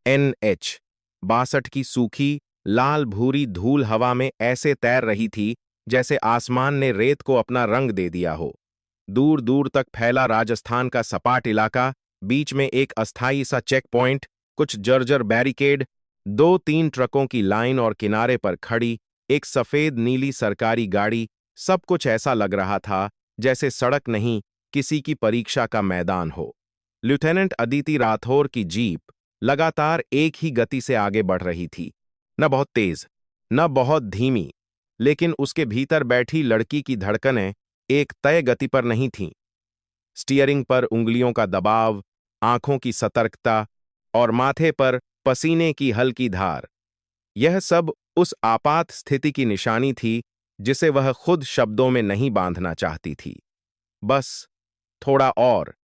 NH-62 की सूखी लाल भूरी धूल हवा में ऐसे तैर रही थी जैसे आसमान ने रेत को अपना रंग दे दिया हो। दूर दूर तक फैला राजस्थान का सपाट इलाका, बीच में एक अस्थायी सा चेक पॉइंट, कुछ जर्जर बैरिकेड, 2-3 ट्रकों की लाइन और किनारे पर खड़ी एक सफेद नीली सरकारी गाड़ी, सब कुछ ऐसा लग रहा था जैसे सड़क नहीं, किसी की परीक्षा का मैदान हो। लेफ्टिनेंट अदिति राठौर की जीप लगातार एक ही गति से आगे बढ़ रही थी, न बहुत तेज, न बहुत धीमी, लेकिन उसके भीतर बैठी लड़की की धड़कनें एक तय गति पर नहीं थीं। स्टीयरिंग पर उंगलियों का दबाव, आंखों की सतर्कता और माथे पर पसीने की हल्की धार, यह सब उस आपात स्थिति की निशानी थी जिसे वह खुद शब्दों में नहीं बांधना चाहती थी। बस थोड़ा और,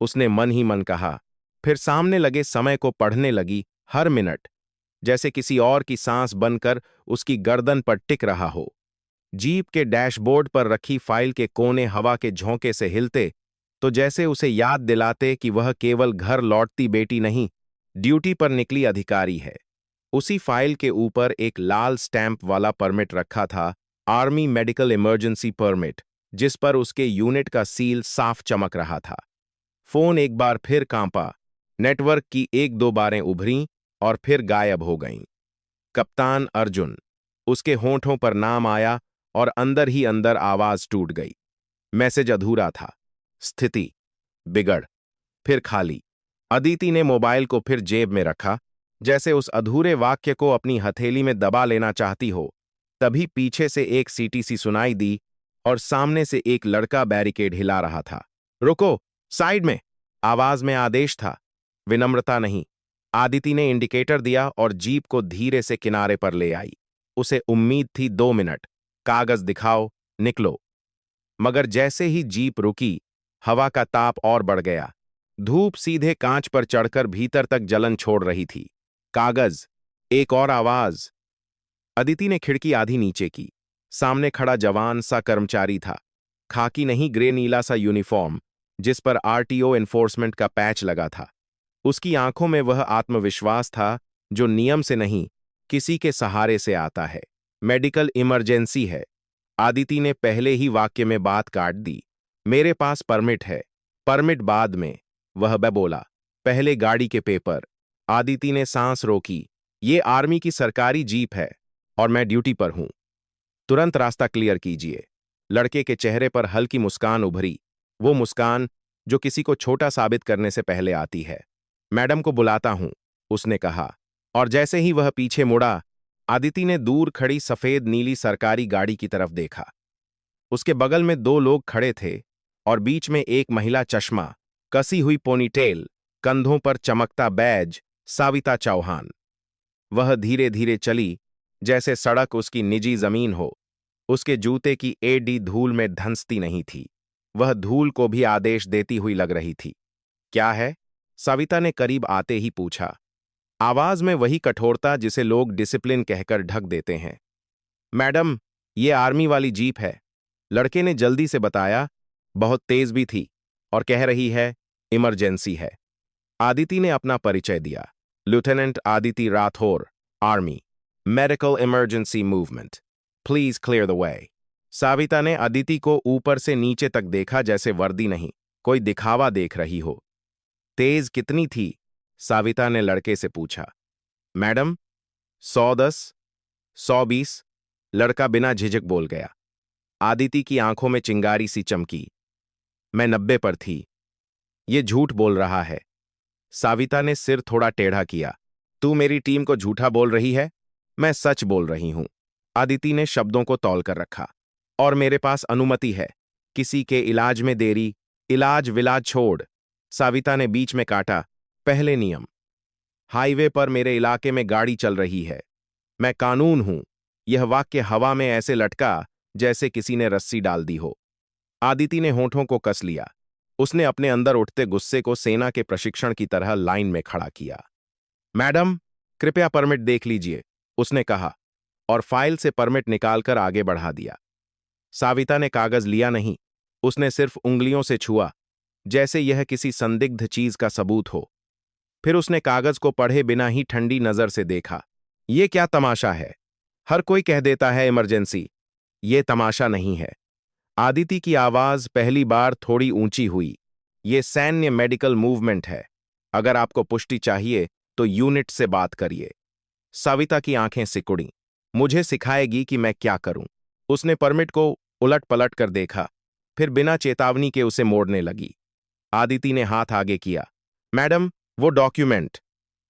उसने मन ही मन कहा, फिर सामने लगे समय को पढ़ने लगी, हर मिनट जैसे किसी और की सांस बनकर उसकी गर्दन पर टिक रहा हो। जीप के डैशबोर्ड पर रखी फाइल के कोने हवा के झोंके से हिलते तो जैसे उसे याद दिलाते कि वह केवल घर लौटती बेटी नहीं, ड्यूटी पर निकली अधिकारी है। उसी फाइल के ऊपर एक लाल स्टैंप वाला परमिट रखा था, आर्मी मेडिकल इमरजेंसी परमिट, जिस पर उसके यूनिट का सील साफ चमक रहा था। फोन एक बार फिर कांपा, नेटवर्क की 1-2 बारें उभरीं और फिर गायब हो गईं। कप्तान अर्जुन, उसके होंठों पर नाम आया और अंदर ही अंदर आवाज टूट गई। मैसेज अधूरा था, स्थिति बिगड़, फिर खाली। अदिति ने मोबाइल को फिर जेब में रखा, जैसे उस अधूरे वाक्य को अपनी हथेली में दबा लेना चाहती हो। तभी पीछे से एक सीटी सी सुनाई दी और सामने से एक लड़का बैरिकेड हिला रहा था। रुको, साइड में, आवाज में आदेश था, विनम्रता नहीं। आदिति ने इंडिकेटर दिया और जीप को धीरे से किनारे पर ले आई। उसे उम्मीद थी 2 मिनट, कागज दिखाओ, निकलो। मगर जैसे ही जीप रुकी, हवा का ताप और बढ़ गया। धूप सीधे कांच पर चढ़कर भीतर तक जलन छोड़ रही थी। कागज, एक और आवाज। अदिति ने खिड़की आधी नीचे की। सामने खड़ा जवान सा कर्मचारी था, खाकी नहीं, ग्रे नीला सा यूनिफॉर्म जिस पर RTO एनफोर्समेंट का पैच लगा था। उसकी आंखों में वह आत्मविश्वास था जो नियम से नहीं, किसी के सहारे से आता है। मेडिकल इमरजेंसी है। आदिति ने पहले ही वाक्य में बात काट दी। मेरे पास परमिट है, परमिट बाद में, वह बोला। पहले गाड़ी के पेपर। आदिति ने सांस रोकी। ये आर्मी की सरकारी जीप है और मैं ड्यूटी पर हूं। तुरंत रास्ता क्लियर कीजिए। लड़के के चेहरे पर हल्की मुस्कान उभरी, वो मुस्कान जो किसी को छोटा साबित करने से पहले आती है। मैडम को बुलाता हूं, उसने कहा, और जैसे ही वह पीछे मुड़ा, आदिति ने दूर खड़ी सफेद नीली सरकारी गाड़ी की तरफ देखा। उसके बगल में 2 लोग खड़े थे और बीच में एक महिला, चश्मा, कसी हुई पोनीटेल, कंधों पर चमकता बैज, साविता चौहान। वह धीरे धीरे चली जैसे सड़क उसकी निजी जमीन हो। उसके जूते की एड़ी धूल में धंसती नहीं थी, वह धूल को भी आदेश देती हुई लग रही थी। क्या है? सविता ने करीब आते ही पूछा, आवाज में वही कठोरता जिसे लोग डिसिप्लिन कहकर ढक देते हैं। मैडम, ये आर्मी वाली जीप है, लड़के ने जल्दी से बताया। बहुत तेज भी थी और कह रही है इमरजेंसी है। आदिति ने अपना परिचय दिया, lieutenant Aditi Rathore, army medical emergency movement, please clear the way. Savita ने अदिति को ऊपर से नीचे तक देखा, जैसे वर्दी नहीं, कोई दिखावा देख रही हो। तेज कितनी थी? साविता ने लड़के से पूछा। मैडम, 110, 120, लड़का बिना झिझक बोल गया। आदिति की आंखों में चिंगारी सी चमकी। मैं 90 पर थी। ये झूठ बोल रहा है। साविता ने सिर थोड़ा टेढ़ा किया। तू मेरी टीम को झूठा बोल रही है? मैं सच बोल रही हूं। आदिति ने शब्दों को तौल कर रखा। और मेरे पास अनुमति है। किसी के इलाज में देरी, इलाज विलाज छोड़। साविता ने बीच में काटा। पहले नियम, हाईवे पर मेरे इलाके में गाड़ी चल रही है, मैं कानून हूं। यह वाक्य हवा में ऐसे लटका जैसे किसी ने रस्सी डाल दी हो। आदिति ने होंठों को कस लिया। उसने अपने अंदर उठते गुस्से को सेना के प्रशिक्षण की तरह लाइन में खड़ा किया। मैडम, कृपया परमिट देख लीजिए, उसने कहा और फाइल से परमिट निकालकर आगे बढ़ा दिया। साविता ने कागज लिया नहीं, उसने सिर्फ उंगलियों से छुआ, जैसे यह किसी संदिग्ध चीज का सबूत हो। फिर उसने कागज को पढ़े बिना ही ठंडी नजर से देखा। ये क्या तमाशा है? हर कोई कह देता है इमरजेंसी। ये तमाशा नहीं है। आदिति की आवाज पहली बार थोड़ी ऊंची हुई। ये सैन्य मेडिकल मूवमेंट है। अगर आपको पुष्टि चाहिए तो यूनिट से बात करिए। सविता की आंखें सिकुड़ी। मुझे सिखाएगी कि मैं क्या करूं। उसने परमिट को उलट पलट कर देखा, फिर बिना चेतावनी के उसे मोड़ने लगी। आदिति ने हाथ आगे किया। मैडम, वो डॉक्यूमेंट।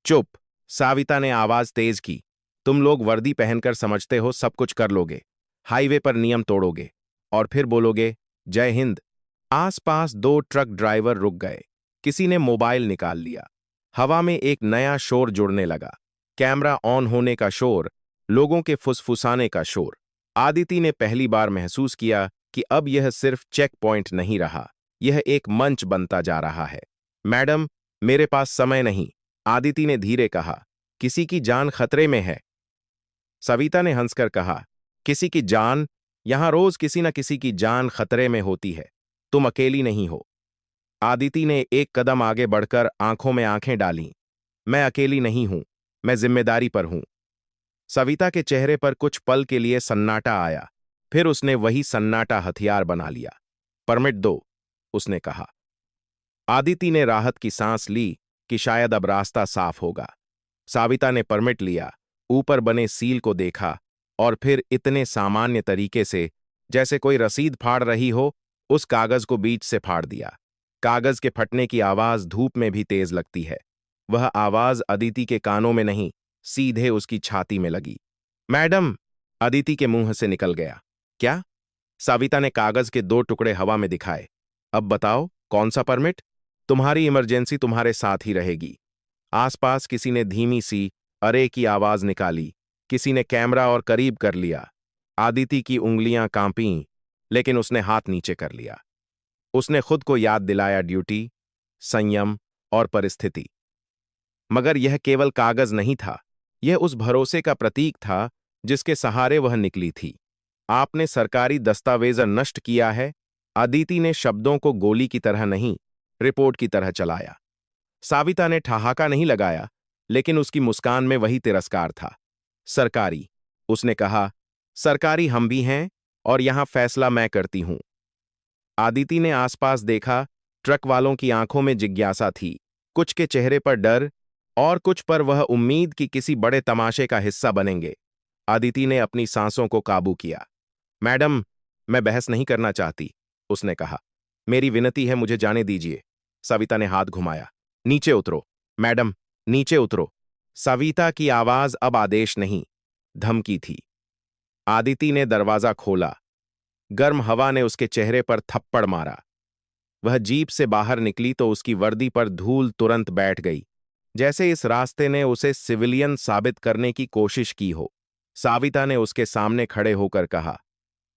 चुप। सविता ने आवाज तेज की। तुम लोग वर्दी पहनकर समझते हो सब कुछ कर लोगे। हाईवे पर नियम तोड़ोगे और फिर बोलोगे जय हिंद। आसपास दो ट्रक ड्राइवर रुक गए। किसी ने मोबाइल निकाल लिया। हवा में एक नया शोर जुड़ने लगा। कैमरा ऑन होने का शोर, लोगों के फुसफुसाने का शोर। आदिति ने पहली बार महसूस किया कि अब यह सिर्फ चेक पॉइंट नहीं रहा, यह एक मंच बनता जा रहा है। मैडम, मेरे पास समय नहीं, आदिति ने धीरे कहा। किसी की जान खतरे में है। सविता ने हंसकर कहा, किसी की जान? यहां रोज किसी न किसी की जान खतरे में होती है। तुम अकेली नहीं हो। आदिति ने एक कदम आगे बढ़कर आंखों में आंखें डालीं। मैं अकेली नहीं हूं, मैं जिम्मेदारी पर हूं। सविता के चेहरे पर कुछ पल के लिए सन्नाटा आया, फिर उसने वही सन्नाटा हथियार बना लिया। परमिट दो, उसने कहा। आदिति ने राहत की सांस ली कि शायद अब रास्ता साफ होगा। सविता ने परमिट लिया, ऊपर बने सील को देखा और फिर इतने सामान्य तरीके से जैसे कोई रसीद फाड़ रही हो, उस कागज को बीच से फाड़ दिया। कागज के फटने की आवाज धूप में भी तेज लगती है। वह आवाज अदिति के कानों में नहीं, सीधे उसकी छाती में लगी। मैडम, अदिति के मुंह से निकल गया। क्या? सविता ने कागज के दो टुकड़े हवा में दिखाए। अब बताओ, कौन सा परमिट? तुम्हारी इमरजेंसी तुम्हारे साथ ही रहेगी। आसपास किसी ने धीमी सी अरे की आवाज निकाली। किसी ने कैमरा और करीब कर लिया। आदिति की उंगलियां कांपीं, लेकिन उसने हाथ नीचे कर लिया। उसने खुद को याद दिलाया ड्यूटी, संयम और परिस्थिति। मगर यह केवल कागज नहीं था, यह उस भरोसे का प्रतीक था जिसके सहारे वह निकली थी। आपने सरकारी दस्तावेज नष्ट किया है। अदिति ने शब्दों को गोली की तरह नहीं, रिपोर्ट की तरह चलाया। सविता ने ठहाका नहीं लगाया, लेकिन उसकी मुस्कान में वही तिरस्कार था। सरकारी, उसने कहा, सरकारी हम भी हैं और यहां फैसला मैं करती हूं। आदिति ने आसपास देखा। ट्रक वालों की आंखों में जिज्ञासा थी, कुछ के चेहरे पर डर और कुछ पर वह उम्मीद कि किसी बड़े तमाशे का हिस्सा बनेंगे। आदिति ने अपनी सांसों को काबू किया। मैडम, मैं बहस नहीं करना चाहती, उसने कहा। मेरी विनती है, मुझे जाने दीजिए। सविता ने हाथ घुमाया। नीचे उतरो, मैडम, नीचे उतरो। सविता की आवाज अब आदेश नहीं, धमकी थी। आदिति ने दरवाजा खोला। गर्म हवा ने उसके चेहरे पर थप्पड़ मारा। वह जीप से बाहर निकली तो उसकी वर्दी पर धूल तुरंत बैठ गई, जैसे इस रास्ते ने उसे सिविलियन साबित करने की कोशिश की हो। सविता ने उसके सामने खड़े होकर कहा,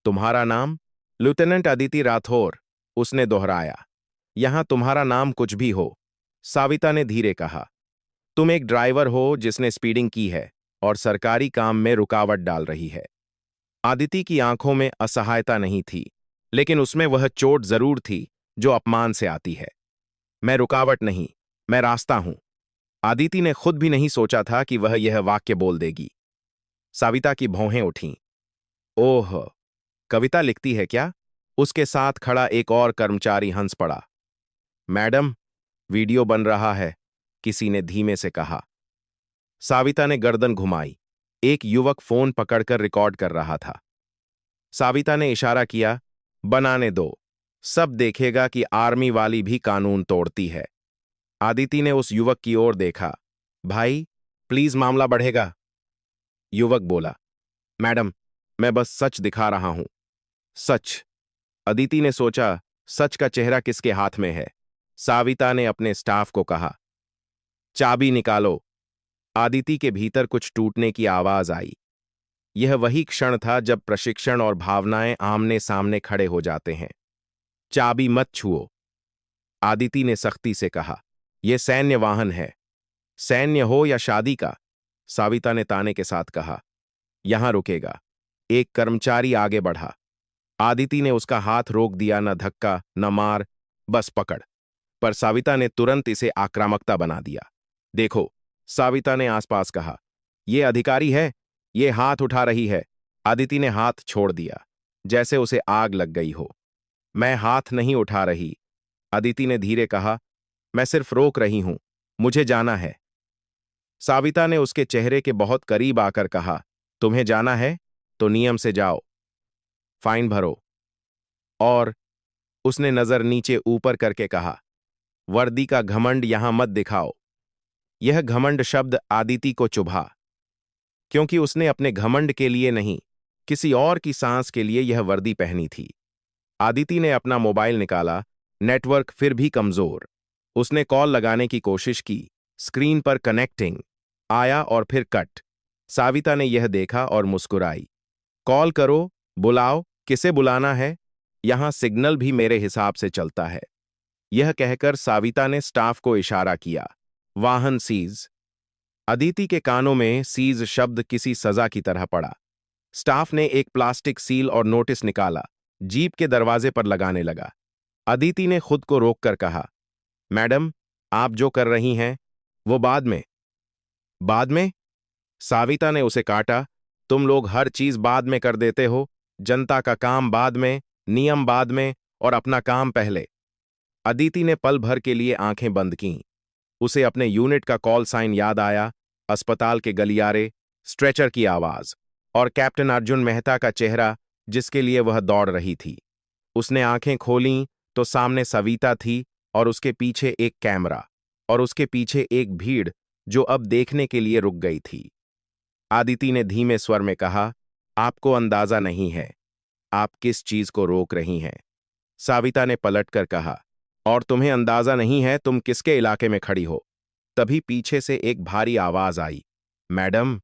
तुम्हारा नाम? लेफ्टिनेंट अदिति राठौर, उसने दोहराया। यहां तुम्हारा नाम कुछ भी हो, सविता ने धीरे कहा। तुम एक ड्राइवर हो जिसने स्पीडिंग की है और सरकारी काम में रुकावट डाल रही है। आदिति की आंखों में असहायता नहीं थी, लेकिन उसमें वह चोट जरूर थी जो अपमान से आती है। मैं रुकावट नहीं, मैं रास्ता हूं। आदिति ने खुद भी नहीं सोचा था कि वह यह वाक्य बोल देगी। सविता की भौहें उठीं। ओह, कविता लिखती है क्या? उसके साथ खड़ा एक और कर्मचारी हंस पड़ा। मैडम, वीडियो बन रहा है, किसी ने धीमे से कहा। सविता ने गर्दन घुमाई। एक युवक फोन पकड़कर रिकॉर्ड कर रहा था। सविता ने इशारा किया, बनाने दो, सब देखेगा कि आर्मी वाली भी कानून तोड़ती है। आदिति ने उस युवक की ओर देखा। भाई, प्लीज, मामला बढ़ेगा। युवक बोला, मैडम, मैं बस सच दिखा रहा हूं। सच? अदिति ने सोचा, सच का चेहरा किसके हाथ में है? सविता ने अपने स्टाफ को कहा, चाबी निकालो। आदिति के भीतर कुछ टूटने की आवाज आई। यह वही क्षण था जब प्रशिक्षण और भावनाएं आमने सामने खड़े हो जाते हैं। चाबी मत छुओ, आदिति ने सख्ती से कहा। यह सैन्य वाहन है, सैन्य हो या शादी का, सविता ने ताने के साथ कहा। यहां रुकेगा। एक कर्मचारी आगे बढ़ा। आदिति ने उसका हाथ रोक दिया, न धक्का न मार, बस पकड़। पर सविता ने तुरंत इसे आक्रामकता बना दिया। देखो, साविता ने आसपास कहा। ये अधिकारी है, ये हाथ उठा रही है। अदिति ने हाथ छोड़ दिया, जैसे उसे आग लग गई हो। मैं हाथ नहीं उठा रही, अदिति ने धीरे कहा। मैं सिर्फ रोक रही हूं, मुझे जाना है। साविता ने उसके चेहरे के बहुत करीब आकर कहा, तुम्हें जाना है तो नियम से जाओ, फाइन भरो। और उसने नजर नीचे ऊपर करके कहा, वर्दी का घमंड यहां मत दिखाओ। यह घमंड शब्द आदिति को चुभा, क्योंकि उसने अपने घमंड के लिए नहीं, किसी और की सांस के लिए यह वर्दी पहनी थी। आदिति ने अपना मोबाइल निकाला, नेटवर्क फिर भी कमजोर। उसने कॉल लगाने की कोशिश की, स्क्रीन पर कनेक्टिंग आया और फिर कट। साविता ने यह देखा और मुस्कुराई। कॉल करो, बुलाओ, किसे बुलाना है? यहां सिग्नल भी मेरे हिसाब से चलता है। यह कहकर साविता ने स्टाफ को इशारा किया। वाहन सीज। अदिति के कानों में सीज शब्द किसी सजा की तरह पड़ा। स्टाफ ने एक प्लास्टिक सील और नोटिस निकाला, जीप के दरवाजे पर लगाने लगा। अदिति ने खुद को रोककर कहा, मैडम, आप जो कर रही हैं वो बाद में। बाद में? साविता ने उसे काटा। तुम लोग हर चीज बाद में कर देते हो। जनता का काम बाद में, नियम बाद में, और अपना काम पहले। अदिति ने पल भर के लिए आंखें बंद कीं। उसे अपने यूनिट का कॉल साइन याद आया, अस्पताल के गलियारे, स्ट्रेचर की आवाज और कैप्टन अर्जुन मेहता का चेहरा जिसके लिए वह दौड़ रही थी। उसने आंखें खोलीं तो सामने सविता थी और उसके पीछे एक कैमरा और उसके पीछे एक भीड़ जो अब देखने के लिए रुक गई थी। आदिति ने धीमे स्वर में कहा, आपको अंदाजा नहीं है आप किस चीज को रोक रही हैं। साविता ने पलटकर कहा, और तुम्हें अंदाजा नहीं है तुम किसके इलाके में खड़ी हो। तभी पीछे से एक भारी आवाज आई, मैडम,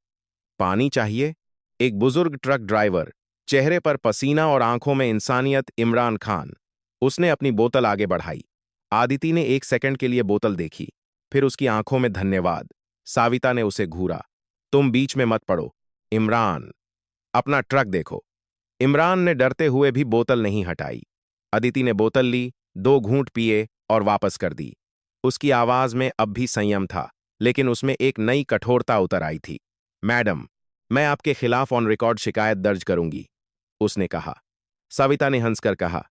पानी चाहिए? एक बुजुर्ग ट्रक ड्राइवर, चेहरे पर पसीना और आंखों में इंसानियत, इमरान खान। उसने अपनी बोतल आगे बढ़ाई। आदिति ने एक सेकंड के लिए बोतल देखी, फिर उसकी आंखों में धन्यवाद। साविता ने उसे घूरा। तुम बीच में मत पड़ो, इमरान, अपना ट्रक देखो। इमरान ने डरते हुए भी बोतल नहीं हटाई। अदिति ने बोतल ली, 2 घूंट पिए और वापस कर दी। उसकी आवाज में अब भी संयम था, लेकिन उसमें एक नई कठोरता उतर आई थी। मैडम, मैं आपके खिलाफ ऑन रिकॉर्ड शिकायत दर्ज करूंगी, उसने कहा। सविता ने हंसकर कहा,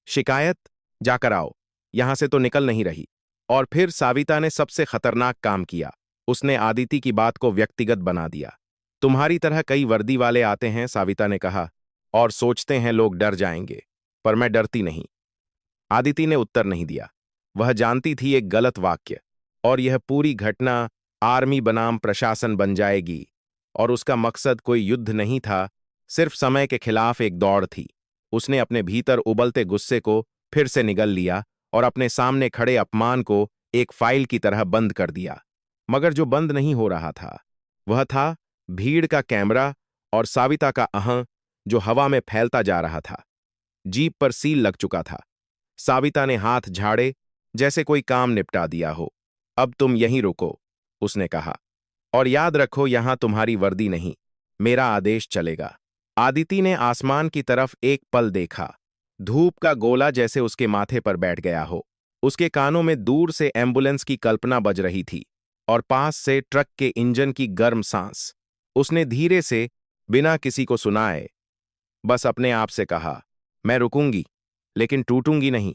शिकायत? जाकर आओ, यहां से तो निकल नहीं रही। और फिर साविता ने सबसे खतरनाक काम किया। उसने आदिति की बात को व्यक्तिगत बना दिया। तुम्हारी तरह कई वर्दी वाले आते हैं, साविता ने कहा, और सोचते हैं लोग डर जाएंगे, पर मैं डरती नहीं। आदिति ने उत्तर नहीं दिया। वह जानती थी एक गलत वाक्य और यह पूरी घटना आर्मी बनाम प्रशासन बन जाएगी, और उसका मकसद कोई युद्ध नहीं था, सिर्फ समय के खिलाफ एक दौड़ थी। उसने अपने भीतर उबलते गुस्से को फिर से निगल लिया और अपने सामने खड़े अपमान को एक फाइल की तरह बंद कर दिया। मगर जो बंद नहीं हो रहा था वह था भीड़ का कैमरा और साविता का अहं जो हवा में फैलता जा रहा था। जीप पर सील लग चुका था। साविता ने हाथ झाड़े जैसे कोई काम निपटा दिया हो। अब तुम यहीं रुको, उसने कहा, और याद रखो यहां तुम्हारी वर्दी नहीं, मेरा आदेश चलेगा। आदिति ने आसमान की तरफ एक पल देखा। धूप का गोला जैसे उसके माथे पर बैठ गया हो। उसके कानों में दूर से एम्बुलेंस की कल्पना बज रही थी और पास से ट्रक के इंजन की गर्म सांस। उसने धीरे से, बिना किसी को सुनाए, बस अपने आप से कहा, मैं रुकूंगी, लेकिन टूटूंगी नहीं।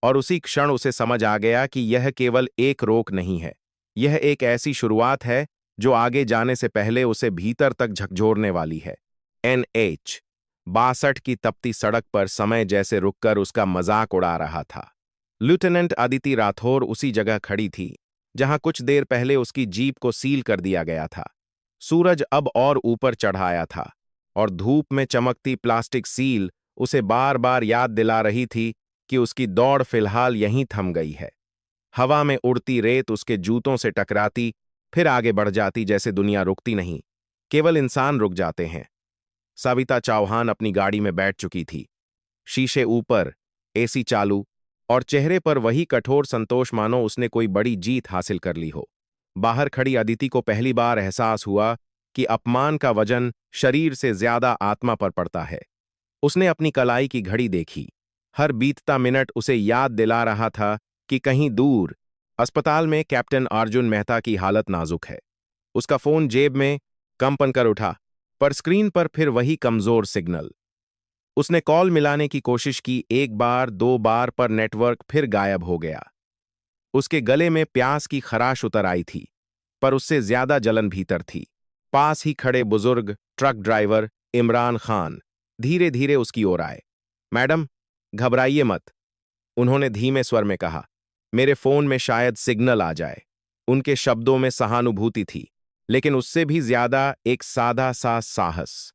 और उसी क्षण उसे समझ आ गया कि यह केवल एक रोक नहीं है, यह एक ऐसी शुरुआत है जो आगे जाने से पहले उसे भीतर तक झकझोरने वाली है। NH 62 की तपती सड़क पर समय जैसे रुककर उसका मजाक उड़ा रहा था। लेफ्टिनेंट अदिति राठौर उसी जगह खड़ी थी जहां कुछ देर पहले उसकी जीप को सील कर दिया गया था। सूरज अब और ऊपर चढ़ाया था और धूप में चमकती प्लास्टिक सील उसे बार बार याद दिला रही थी कि उसकी दौड़ फिलहाल यहीं थम गई है। हवा में उड़ती रेत उसके जूतों से टकराती, फिर आगे बढ़ जाती, जैसे दुनिया रुकती नहीं, केवल इंसान रुक जाते हैं। सविता चौहान अपनी गाड़ी में बैठ चुकी थी, शीशे ऊपर, AC चालू, और चेहरे पर वही कठोर संतोष मानो उसने कोई बड़ी जीत हासिल कर ली हो। बाहर खड़ी अदिति को पहली बार एहसास हुआ कि अपमान का वजन शरीर से ज्यादा आत्मा पर पड़ता है। उसने अपनी कलाई की घड़ी देखी। हर बीतता मिनट उसे याद दिला रहा था कि कहीं दूर अस्पताल में कैप्टन अर्जुन मेहता की हालत नाजुक है। उसका फोन जेब में कंपन कर उठा, पर स्क्रीन पर फिर वही कमजोर सिग्नल। उसने कॉल मिलाने की कोशिश की, एक बार दो बार, पर नेटवर्क फिर गायब हो गया। उसके गले में प्यास की खराश उतर आई थी, पर उससे ज्यादा जलन भीतर थी। पास ही खड़े बुजुर्ग ट्रक ड्राइवर इमरान खान धीरे धीरे उसकी ओर आए। मैडम, घबराइए मत, उन्होंने धीमे स्वर में कहा। मेरे फोन में शायद सिग्नल आ जाए। उनके शब्दों में सहानुभूति थी, लेकिन उससे भी ज्यादा एक सादा सा साहस।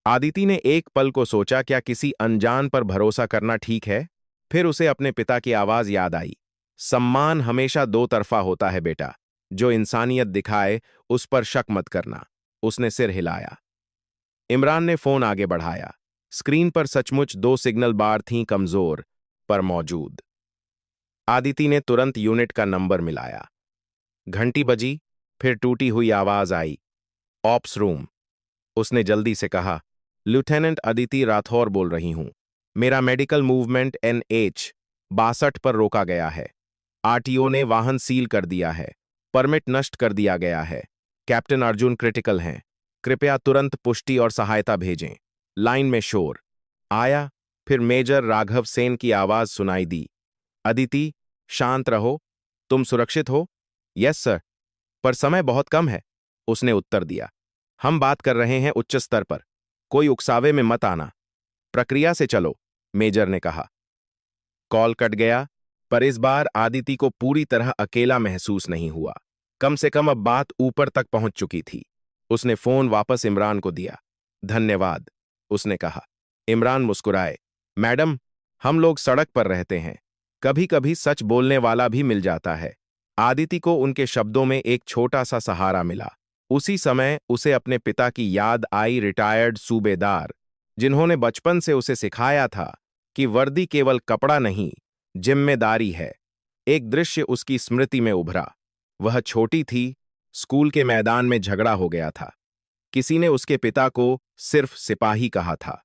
आदिति ने एक पल को सोचा, क्या किसी अनजान पर भरोसा करना ठीक है? फिर उसे अपने पिता की आवाज याद आई। सम्मान हमेशा दो तरफा होता है बेटा। जो इंसानियत दिखाए उस पर शक मत करना। उसने सिर हिलाया। इमरान ने फोन आगे बढ़ाया। स्क्रीन पर सचमुच दो सिग्नल बार थीं, कमजोर पर मौजूद। आदिति ने तुरंत यूनिट का नंबर मिलाया। घंटी बजी, फिर टूटी हुई आवाज आई, ऑप्स रूम। उसने जल्दी से कहा, लेफ्टिनेंट अदिति राठौर बोल रही हूं। मेरा मेडिकल मूवमेंट NH 62 पर रोका गया है। RTO ने वाहन सील कर दिया है। परमिट नष्ट कर दिया गया है। कैप्टन अर्जुन क्रिटिकल हैं। कृपया तुरंत पुष्टि और सहायता भेजें। लाइन में शोर आया। फिर मेजर राघव सेन की आवाज सुनाई दी। अदिति, शांत रहो। तुम सुरक्षित हो? यस सर, पर समय बहुत कम है, उसने उत्तर दिया। हम बात कर रहे हैं उच्च स्तर पर। कोई उकसावे में मत आना। प्रक्रिया से चलो, मेजर ने कहा। कॉल कट गया, पर इस बार आदिति को पूरी तरह अकेला महसूस नहीं हुआ। कम से कम अब बात ऊपर तक पहुंच चुकी थी। उसने फोन वापस इमरान को दिया। धन्यवाद, उसने कहा। इमरान मुस्कुराए। मैडम, हम लोग सड़क पर रहते हैं, कभी कभी सच बोलने वाला भी मिल जाता है। आदिति को उनके शब्दों में एक छोटा सा सहारा मिला। उसी समय उसे अपने पिता की याद आई, रिटायर्ड सूबेदार, जिन्होंने बचपन से उसे सिखाया था कि वर्दी केवल कपड़ा नहीं, जिम्मेदारी है। एक दृश्य उसकी स्मृति में उभरा। वह छोटी थी, स्कूल के मैदान में झगड़ा हो गया था। किसी ने उसके पिता को सिर्फ सिपाही कहा था।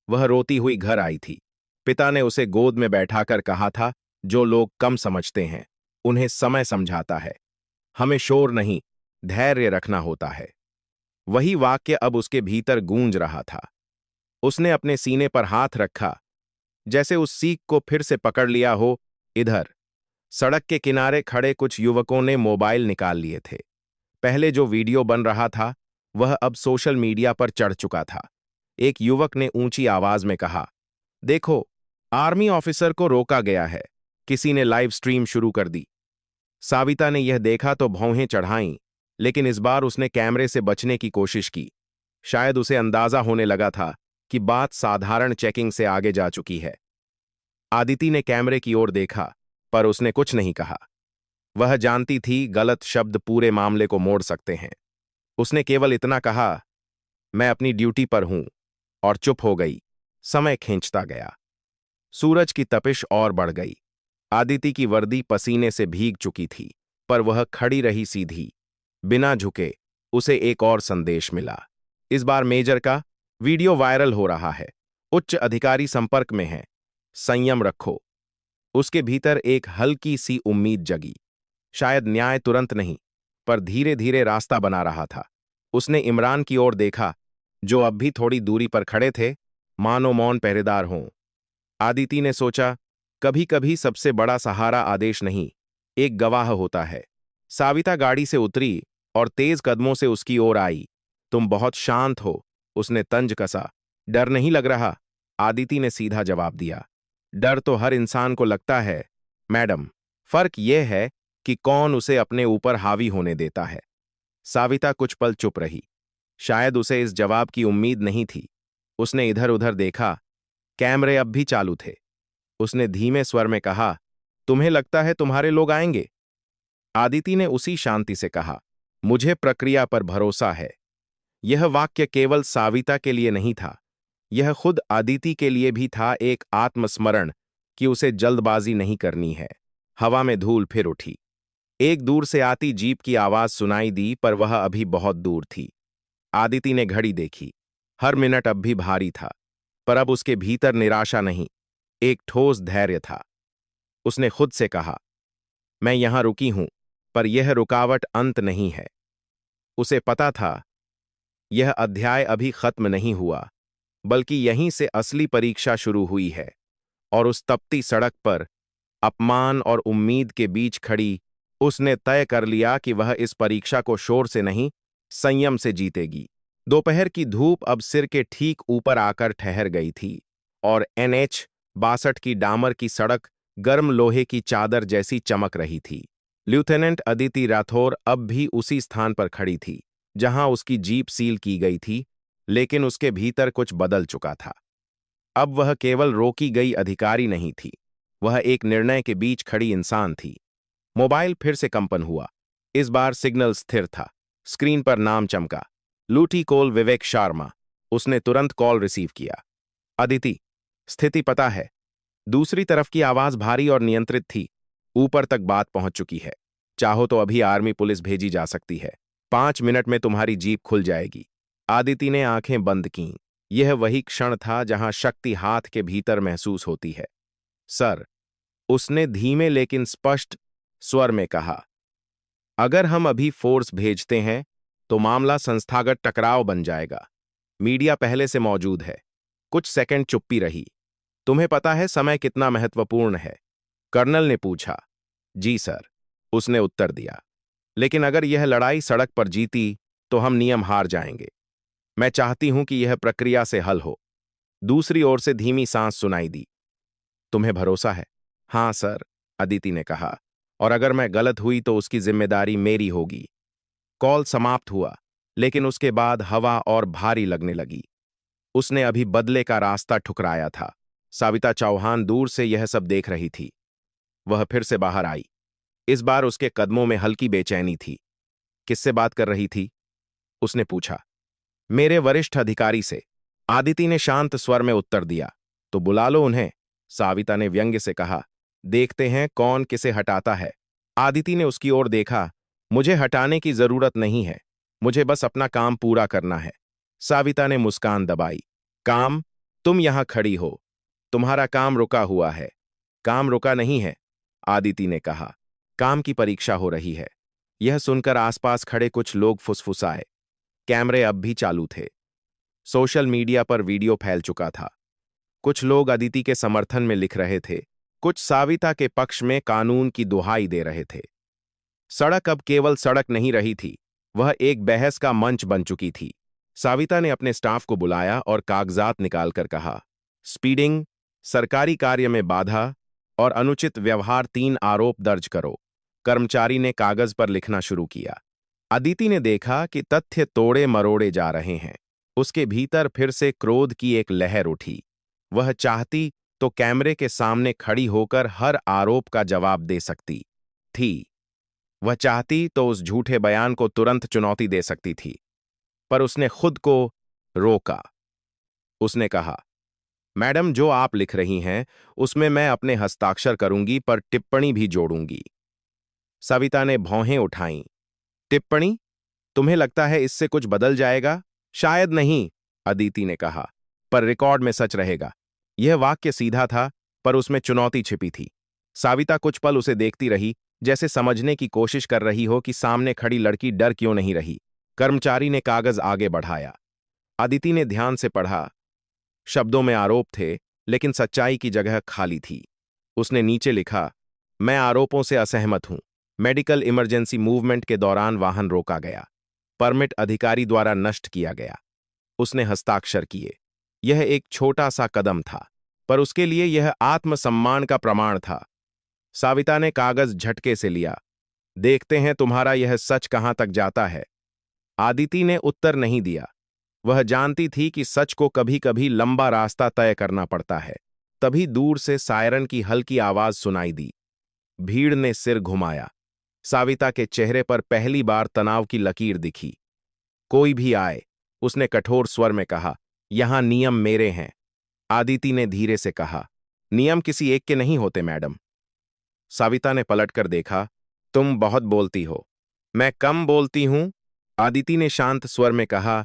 वह रोती हुई घर आई थी। पिता ने उसे गोद में बैठाकर कहा था, जो लोग कम समझते हैं उन्हें समय समझाता है। हमें शोर नहीं, धैर्य रखना होता है। वही वाक्य अब उसके भीतर गूंज रहा था। उसने अपने सीने पर हाथ रखा, जैसे उस सीख को फिर से पकड़ लिया हो। इधर सड़क के किनारे खड़े कुछ युवकों ने मोबाइल निकाल लिए थे। पहले जो वीडियो बन रहा था वह अब सोशल मीडिया पर चढ़ चुका था। एक युवक ने ऊंची आवाज में कहा, देखो, आर्मी ऑफिसर को रोका गया है। किसी ने लाइव स्ट्रीम शुरू कर दी। साविता ने यह देखा तो भौहें चढ़ाईं, लेकिन इस बार उसने कैमरे से बचने की कोशिश की। शायद उसे अंदाजा होने लगा था कि बात साधारण चेकिंग से आगे जा चुकी है। आदिति ने कैमरे की ओर देखा, पर उसने कुछ नहीं कहा। वह जानती थी गलत शब्द पूरे मामले को मोड़ सकते हैं। उसने केवल इतना कहा, मैं अपनी ड्यूटी पर हूं, और चुप हो गई। समय खींचता गया। सूरज की तपिश और बढ़ गई। आदिति की वर्दी पसीने से भीग चुकी थी, पर वह खड़ी रही सीधी, बिना झुके। उसे एक और संदेश मिला। इस बार मेजर का वीडियो वायरल हो रहा है। उच्च अधिकारी संपर्क में है। संयम रखो। उसके भीतर एक हल्की सी उम्मीद जगी। शायद न्याय तुरंत नहीं, पर धीरे धीरे रास्ता बना रहा था। उसने इमरान की ओर देखा, जो अब भी थोड़ी दूरी पर खड़े थे, मानो मौन पहरेदार हों। आदिति ने सोचा, कभी कभी सबसे बड़ा सहारा आदेश नहीं, एक गवाह होता है। साविता गाड़ी से उतरी और तेज कदमों से उसकी ओर आई। तुम बहुत शांत हो, उसने तंज कसा। डर नहीं लग रहा? आदिति ने सीधा जवाब दिया। डर तो हर इंसान को लगता है मैडम, फर्क यह है कि कौन उसे अपने ऊपर हावी होने देता है। साविता कुछ पल चुप रही। शायद उसे इस जवाब की उम्मीद नहीं थी। उसने इधर उधर देखा। कैमरे अब भी चालू थे। उसने धीमे स्वर में कहा, तुम्हें लगता है तुम्हारे लोग आएंगे? आदिति ने उसी शांति से कहा, मुझे प्रक्रिया पर भरोसा है। यह वाक्य केवल साविता के लिए नहीं था, यह खुद आदिति के लिए भी था, एक आत्मस्मरण कि उसे जल्दबाजी नहीं करनी है। हवा में धूल फिर उठी। एक दूर से आती जीप की आवाज सुनाई दी, पर वह अभी बहुत दूर थी। आदिति ने घड़ी देखी। हर मिनट अब भी भारी था, पर अब उसके भीतर निराशा नहीं, एक ठोस धैर्य था। उसने खुद से कहा, मैं यहां रुकी हूं, पर यह रुकावट अंत नहीं है। उसे पता था, यह अध्याय अभी खत्म नहीं हुआ, बल्कि यहीं से असली परीक्षा शुरू हुई है। और उस तपती सड़क पर, अपमान और उम्मीद के बीच खड़ी, उसने तय कर लिया कि वह इस परीक्षा को शोर से नहीं, संयम से जीतेगी। दोपहर की धूप अब सिर के ठीक ऊपर आकर ठहर गई थी, और NH-62 की डामर की सड़क गर्म लोहे की चादर जैसी चमक रही थी। लेफ्टिनेंट अदिति राठौर अब भी उसी स्थान पर खड़ी थी, जहां उसकी जीप सील की गई थी, लेकिन उसके भीतर कुछ बदल चुका था। अब वह केवल रोकी गई अधिकारी नहीं थी, वह एक निर्णय के बीच खड़ी इंसान थी। मोबाइल फिर से कंपन हुआ। इस बार सिग्नल स्थिर था। स्क्रीन पर नाम चमका, लूटी कॉल विवेक शर्मा। उसने तुरंत कॉल रिसीव किया। अदिति, स्थिति पता है? दूसरी तरफ की आवाज भारी और नियंत्रित थी। ऊपर तक बात पहुंच चुकी है। चाहो तो अभी आर्मी पुलिस भेजी जा सकती है। 5 मिनट में तुम्हारी जीप खुल जाएगी। आदिति ने आंखें बंद कीं। यह वही क्षण था जहां शक्ति हाथ के भीतर महसूस होती है। सर, उसने धीमे लेकिन स्पष्ट स्वर में कहा, अगर हम अभी फोर्स भेजते हैं तो मामला संस्थागत टकराव बन जाएगा। मीडिया पहले से मौजूद है। कुछ सेकंड चुप्पी रही। तुम्हें पता है समय कितना महत्वपूर्ण है? कर्नल ने पूछा। जी सर, उसने उत्तर दिया। लेकिन अगर यह लड़ाई सड़क पर जीती तो हम नियम हार जाएंगे। मैं चाहती हूं कि यह प्रक्रिया से हल हो। दूसरी ओर से धीमी सांस सुनाई दी। तुम्हें भरोसा है? हां सर, अदिति ने कहा। और अगर मैं गलत हुई तो उसकी जिम्मेदारी मेरी होगी। कॉल समाप्त हुआ, लेकिन उसके बाद हवा और भारी लगने लगी। उसने अभी बदले का रास्ता ठुकराया था। सविता चौहान दूर से यह सब देख रही थी। वह फिर से बाहर आई। इस बार उसके कदमों में हल्की बेचैनी थी। किससे बात कर रही थी? उसने पूछा। मेरे वरिष्ठ अधिकारी से, आदिति ने शांत स्वर में उत्तर दिया। तो बुला लो उन्हें, सविता ने व्यंग्य से कहा। देखते हैं कौन किसे हटाता है। आदिति ने उसकी ओर देखा। मुझे हटाने की जरूरत नहीं है, मुझे बस अपना काम पूरा करना है। सविता ने मुस्कान दबाई। काम? तुम यहां खड़ी हो, तुम्हारा काम रुका हुआ है। काम रुका नहीं है, आदिति ने कहा। काम की परीक्षा हो रही है। यह सुनकर आसपास खड़े कुछ लोग फुसफुसाए। कैमरे अब भी चालू थे। सोशल मीडिया पर वीडियो फैल चुका था। कुछ लोग अदिति के समर्थन में लिख रहे थे, कुछ सविता के पक्ष में कानून की दुहाई दे रहे थे। सड़क अब केवल सड़क नहीं रही थी, वह एक बहस का मंच बन चुकी थी। सविता ने अपने स्टाफ को बुलाया और कागजात निकालकर कहा, स्पीडिंग, सरकारी कार्य में बाधा और अनुचित व्यवहार 3 आरोप दर्ज करो। कर्मचारी ने कागज पर लिखना शुरू किया। अदिति ने देखा कि तथ्य तोड़े मरोड़े जा रहे हैं। उसके भीतर फिर से क्रोध की एक लहर उठी। वह चाहती तो कैमरे के सामने खड़ी होकर हर आरोप का जवाब दे सकती थी। वह चाहती तो उस झूठे बयान को तुरंत चुनौती दे सकती थी। पर उसने खुद को रोका। उसने कहा, मैडम, जो आप लिख रही हैं उसमें मैं अपने हस्ताक्षर करूंगी, पर टिप्पणी भी जोड़ूंगी। सविता ने भौहें उठाईं। टिप्पणी? तुम्हें लगता है इससे कुछ बदल जाएगा? शायद नहीं, अदिति ने कहा, पर रिकॉर्ड में सच रहेगा। यह वाक्य सीधा था, पर उसमें चुनौती छिपी थी। सविता कुछ पल उसे देखती रही, जैसे समझने की कोशिश कर रही हो कि सामने खड़ी लड़की डर क्यों नहीं रही। कर्मचारी ने कागज आगे बढ़ाया। अदिति ने ध्यान से पढ़ा। शब्दों में आरोप थे, लेकिन सच्चाई की जगह खाली थी। उसने नीचे लिखा, मैं आरोपों से असहमत हूं। मेडिकल इमरजेंसी मूवमेंट के दौरान वाहन रोका गया। परमिट अधिकारी द्वारा नष्ट किया गया। उसने हस्ताक्षर किए। यह एक छोटा सा कदम था, पर उसके लिए यह आत्मसम्मान का प्रमाण था। सविता ने कागज झटके से लिया। देखते हैं तुम्हारा यह सच कहां तक जाता है। आदिति ने उत्तर नहीं दिया। वह जानती थी कि सच को कभी कभी लंबा रास्ता तय करना पड़ता है। तभी दूर से सायरन की हल्की आवाज सुनाई दी। भीड़ ने सिर घुमाया। सविता के चेहरे पर पहली बार तनाव की लकीर दिखी। कोई भी आए, उसने कठोर स्वर में कहा, यहां नियम मेरे हैं। आदिति ने धीरे से कहा, नियम किसी एक के नहीं होते मैडम। सविता ने पलटकर देखा। तुम बहुत बोलती हो। मैं कम बोलती हूं, आदिति ने शांत स्वर में कहा,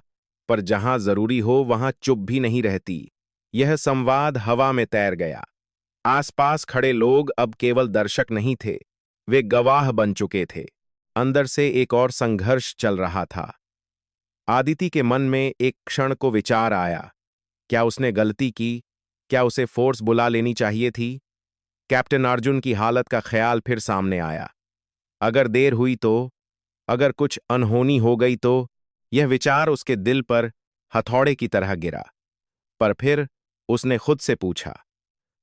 पर जहां जरूरी हो वहां चुप भी नहीं रहती। यह संवाद हवा में तैर गया। आसपास खड़े लोग अब केवल दर्शक नहीं थे, वे गवाह बन चुके थे। अंदर से एक और संघर्ष चल रहा था। आदिति के मन में एक क्षण को विचार आया, क्या उसने गलती की? क्या उसे फोर्स बुला लेनी चाहिए थी? कैप्टन अर्जुन की हालत का ख्याल फिर सामने आया। अगर देर हुई तो, अगर कुछ अनहोनी हो गई तो, यह विचार उसके दिल पर हथौड़े की तरह गिरा। पर फिर उसने खुद से पूछा,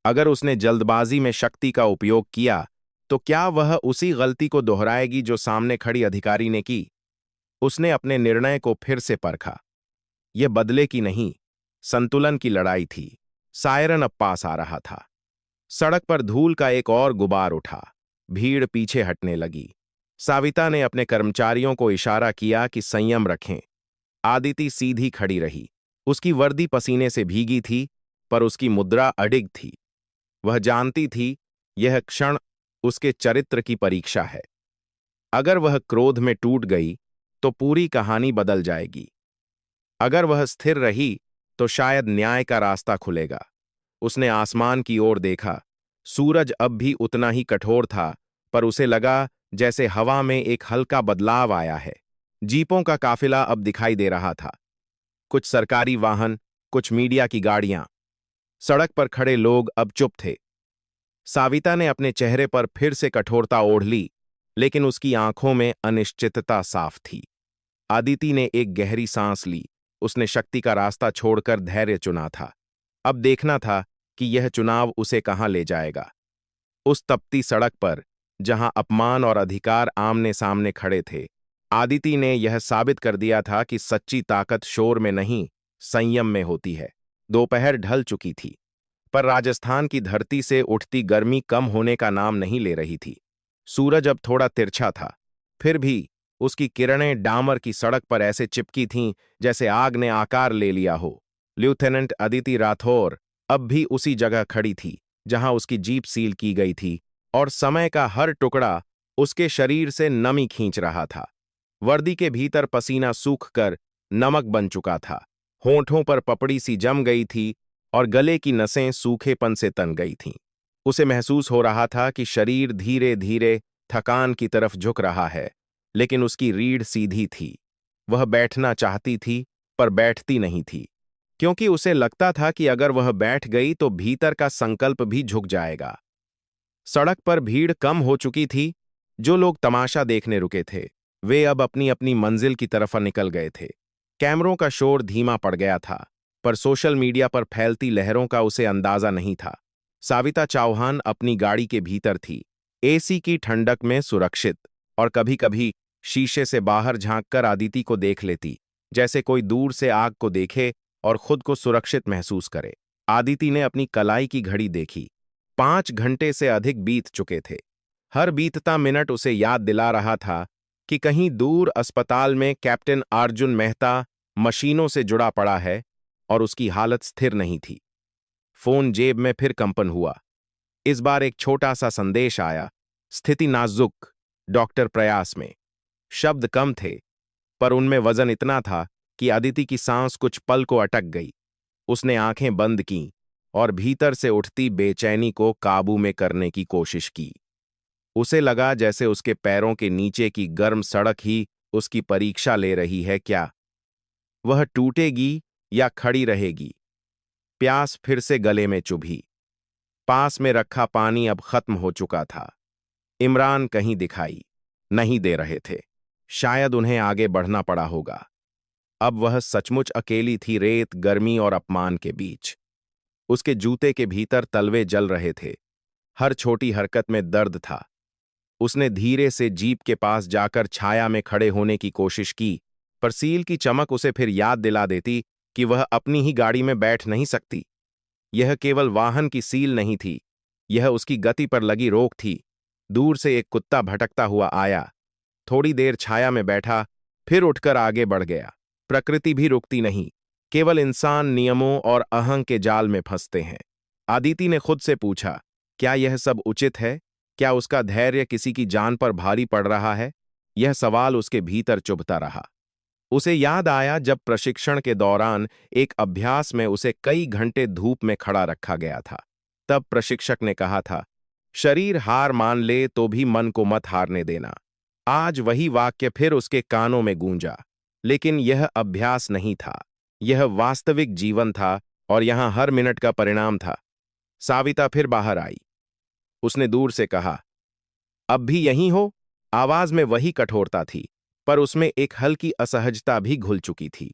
अगर उसने जल्दबाजी में शक्ति का उपयोग किया तो क्या वह उसी गलती को दोहराएगी जो सामने खड़ी अधिकारी ने की? उसने अपने निर्णय को फिर से परखा। यह बदले की नहीं, संतुलन की लड़ाई थी। सायरन अब पास आ रहा था। सड़क पर धूल का एक और गुबार उठा। भीड़ पीछे हटने लगी। साविता ने अपने कर्मचारियों को इशारा किया कि संयम रखें। आदिति सीधी खड़ी रही। उसकी वर्दी पसीने से भीगी थी, पर उसकी मुद्रा अडिग थी। वह जानती थी, यह क्षण उसके चरित्र की परीक्षा है। अगर वह क्रोध में टूट गई तो पूरी कहानी बदल जाएगी। अगर वह स्थिर रही तो शायद न्याय का रास्ता खुलेगा। उसने आसमान की ओर देखा। सूरज अब भी उतना ही कठोर था, पर उसे लगा जैसे हवा में एक हल्का बदलाव आया है। जीपों का काफिला अब दिखाई दे रहा था। कुछ सरकारी वाहन, कुछ मीडिया की गाड़ियां। सड़क पर खड़े लोग अब चुप थे। साविता ने अपने चेहरे पर फिर से कठोरता ओढ़ ली, लेकिन उसकी आंखों में अनिश्चितता साफ थी। आदिति ने एक गहरी सांस ली। उसने शक्ति का रास्ता छोड़कर धैर्य चुना था। अब देखना था कि यह चुनाव उसे कहां ले जाएगा। उस तपती सड़क पर, जहां अपमान और अधिकार आमने सामने खड़े थे, आदिति ने यह साबित कर दिया था कि सच्ची ताकत शोर में नहीं, संयम में होती है। दोपहर ढल चुकी थी, पर राजस्थान की धरती से उठती गर्मी कम होने का नाम नहीं ले रही थी। सूरज अब थोड़ा तिरछा था, फिर भी उसकी किरणें डामर की सड़क पर ऐसे चिपकी थीं जैसे आग ने आकार ले लिया हो। लेफ्टिनेंट अदिति राठौर अब भी उसी जगह खड़ी थी जहां उसकी जीप सील की गई थी, और समय का हर टुकड़ा उसके शरीर से नमी खींच रहा था। वर्दी के भीतर पसीना सूख कर नमक बन चुका था। होंठों पर पपड़ी सी जम गई थी और गले की नसें सूखेपन से तन गई थीं। उसे महसूस हो रहा था कि शरीर धीरे धीरे थकान की तरफ झुक रहा है, लेकिन उसकी रीढ़ सीधी थी। वह बैठना चाहती थी, पर बैठती नहीं थी, क्योंकि उसे लगता था कि अगर वह बैठ गई तो भीतर का संकल्प भी झुक जाएगा। सड़क पर भीड़ कम हो चुकी थी। जो लोग तमाशा देखने रुके थे, वे अब अपनी अपनी मंजिल की तरफ निकल गए थे। कैमरों का शोर धीमा पड़ गया था, पर सोशल मीडिया पर फैलती लहरों का उसे अंदाजा नहीं था। साविता चौहान अपनी गाड़ी के भीतर थी, एसी की ठंडक में सुरक्षित, और कभी-कभी शीशे से बाहर झांककर आदिति को देख लेती, जैसे कोई दूर से आग को देखे और खुद को सुरक्षित महसूस करे। आदिति ने अपनी कलाई की घड़ी देखी। 5 घंटे से अधिक बीत चुके थे। हर बीतता मिनट उसे याद दिला रहा था कि कहीं दूर अस्पताल में कैप्टन अर्जुन मेहता मशीनों से जुड़ा पड़ा है और उसकी हालत स्थिर नहीं थी। फोन जेब में फिर कंपन हुआ। इस बार एक छोटा सा संदेश आया, स्थिति नाजुक, डॉक्टर प्रयास में। शब्द कम थे, पर उनमें वजन इतना था कि अदिति की सांस कुछ पल को अटक गई। उसने आंखें बंद कीं और भीतर से उठती बेचैनी को काबू में करने की कोशिश की। उसे लगा जैसे उसके पैरों के नीचे की गर्म सड़क ही उसकी परीक्षा ले रही है। क्या वह टूटेगी या खड़ी रहेगी? प्यास फिर से गले में चुभी। पास में रखा पानी अब खत्म हो चुका था। इमरान कहीं दिखाई नहीं दे रहे थे। शायद उन्हें आगे बढ़ना पड़ा होगा। अब वह सचमुच अकेली थी, रेत, गर्मी और अपमान के बीच। उसके जूते के भीतर तलवे जल रहे थे। हर छोटी हरकत में दर्द था। उसने धीरे से जीप के पास जाकर छाया में खड़े होने की कोशिश की, पर सील की चमक उसे फिर याद दिला देती कि वह अपनी ही गाड़ी में बैठ नहीं सकती। यह केवल वाहन की सील नहीं थी, यह उसकी गति पर लगी रोक थी। दूर से एक कुत्ता भटकता हुआ आया, थोड़ी देर छाया में बैठा, फिर उठकर आगे बढ़ गया। प्रकृति भी रुकती नहीं, केवल इंसान नियमों और अहं के जाल में फंसते हैं। आदिति ने खुद से पूछा, क्या यह सब उचित है? क्या उसका धैर्य किसी की जान पर भारी पड़ रहा है? यह सवाल उसके भीतर चुभता रहा। उसे याद आया जब प्रशिक्षण के दौरान एक अभ्यास में उसे कई घंटे धूप में खड़ा रखा गया था। तब प्रशिक्षक ने कहा था, शरीर हार मान ले तो भी मन को मत हारने देना। आज वही वाक्य फिर उसके कानों में गूंजा, लेकिन यह अभ्यास नहीं था, यह वास्तविक जीवन था और यहां हर मिनट का परिणाम था। साविता फिर बाहर आई। उसने दूर से कहा, अब भी यहीं हो? आवाज में वही कठोरता थी, पर उसमें एक हल्की असहजता भी घुल चुकी थी।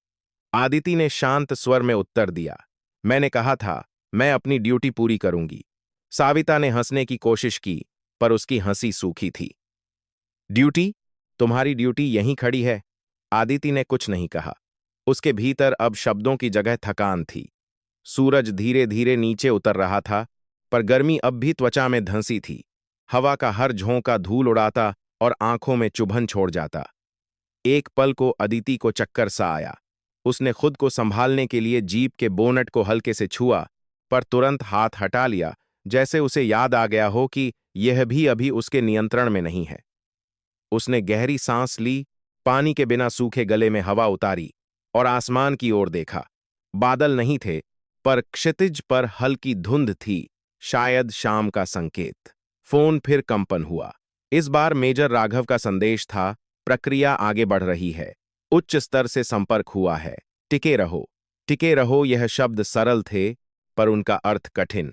आदिति ने शांत स्वर में उत्तर दिया, मैंने कहा था, मैं अपनी ड्यूटी पूरी करूंगी। साविता ने हंसने की कोशिश की, पर उसकी हंसी सूखी थी। ड्यूटी? तुम्हारी ड्यूटी यहीं खड़ी है। आदिति ने कुछ नहीं कहा। उसके भीतर अब शब्दों की जगह थकान थी। सूरज धीरे धीरे नीचे उतर रहा था, पर गर्मी अब भी त्वचा में धंसी थी। हवा का हर झोंका धूल उड़ाता और आंखों में चुभन छोड़ जाता। एक पल को अदिति को चक्कर सा आया। उसने खुद को संभालने के लिए जीप के बोनट को हल्के से छुआ, पर तुरंत हाथ हटा लिया, जैसे उसे याद आ गया हो कि यह भी अभी उसके नियंत्रण में नहीं है। उसने गहरी सांस ली, पानी के बिना सूखे गले में हवा उतारी और आसमान की ओर देखा। बादल नहीं थे, पर क्षितिज पर हल्की धुंध थी, शायद शाम का संकेत। फोन फिर कंपन हुआ। इस बार मेजर राघव का संदेश था, प्रक्रिया आगे बढ़ रही है, उच्च स्तर से संपर्क हुआ है, टिके रहो। टिके रहो, यह शब्द सरल थे, पर उनका अर्थ कठिन।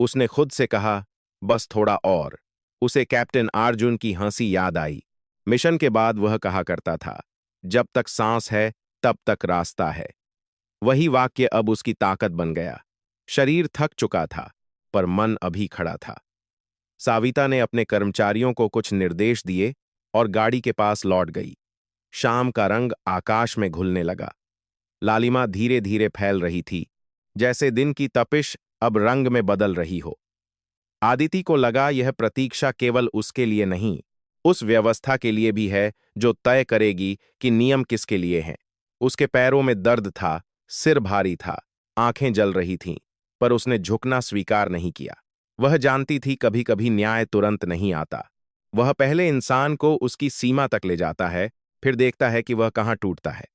उसने खुद से कहा, बस थोड़ा और। उसे कैप्टन अर्जुन की हंसी याद आई। मिशन के बाद वह कहा करता था, जब तक सांस है तब तक रास्ता है। वही वाक्य अब उसकी ताकत बन गया। शरीर थक चुका था, पर मन अभी खड़ा था। साविता ने अपने कर्मचारियों को कुछ निर्देश दिए और गाड़ी के पास लौट गई। शाम का रंग आकाश में घुलने लगा। लालिमा धीरे धीरे फैल रही थी, जैसे दिन की तपिश अब रंग में बदल रही हो। आदिति को लगा यह प्रतीक्षा केवल उसके लिए नहीं, उस व्यवस्था के लिए भी है जो तय करेगी कि नियम किसके लिए हैं। उसके पैरों में दर्द था, सिर भारी था, आंखें जल रही थीं, पर उसने झुकना स्वीकार नहीं किया। वह जानती थी कभी कभी न्याय तुरंत नहीं आता। वह पहले इंसान को उसकी सीमा तक ले जाता है, फिर देखता है कि वह कहाँ टूटता है।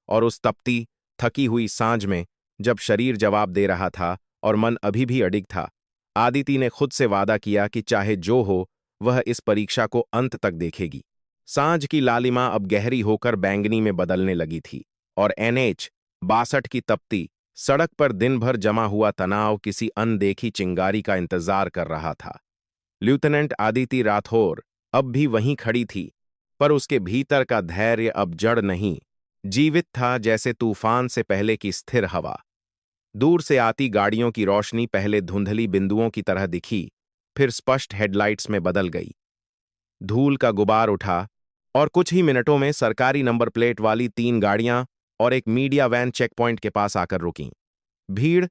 और उस तपती, थकी हुई सांझ में, जब शरीर जवाब दे रहा था और मन अभी भी अडिग था, आदिति ने खुद से वादा किया कि चाहे जो हो, वह इस परीक्षा को अंत तक देखेगी। सांझ की लालिमा अब गहरी होकर बैंगनी में बदलने लगी थी और NH 62 की तपती सड़क पर दिन भर जमा हुआ तनाव किसी अनदेखी चिंगारी का इंतजार कर रहा था। लेफ्टिनेंट आदिति राठौर अब भी वहीं खड़ी थी, पर उसके भीतर का धैर्य अब जड़ नहीं, जीवित था, जैसे तूफान से पहले की स्थिर हवा। दूर से आती गाड़ियों की रोशनी पहले धुंधली बिंदुओं की तरह दिखी, फिर स्पष्ट हेडलाइट्स में बदल गई। धूल का गुबार उठा और कुछ ही मिनटों में सरकारी नंबर प्लेट वाली 3 गाड़ियां और एक मीडिया वैन चेक पॉइंट के पास आकर रुकीं। भीड़,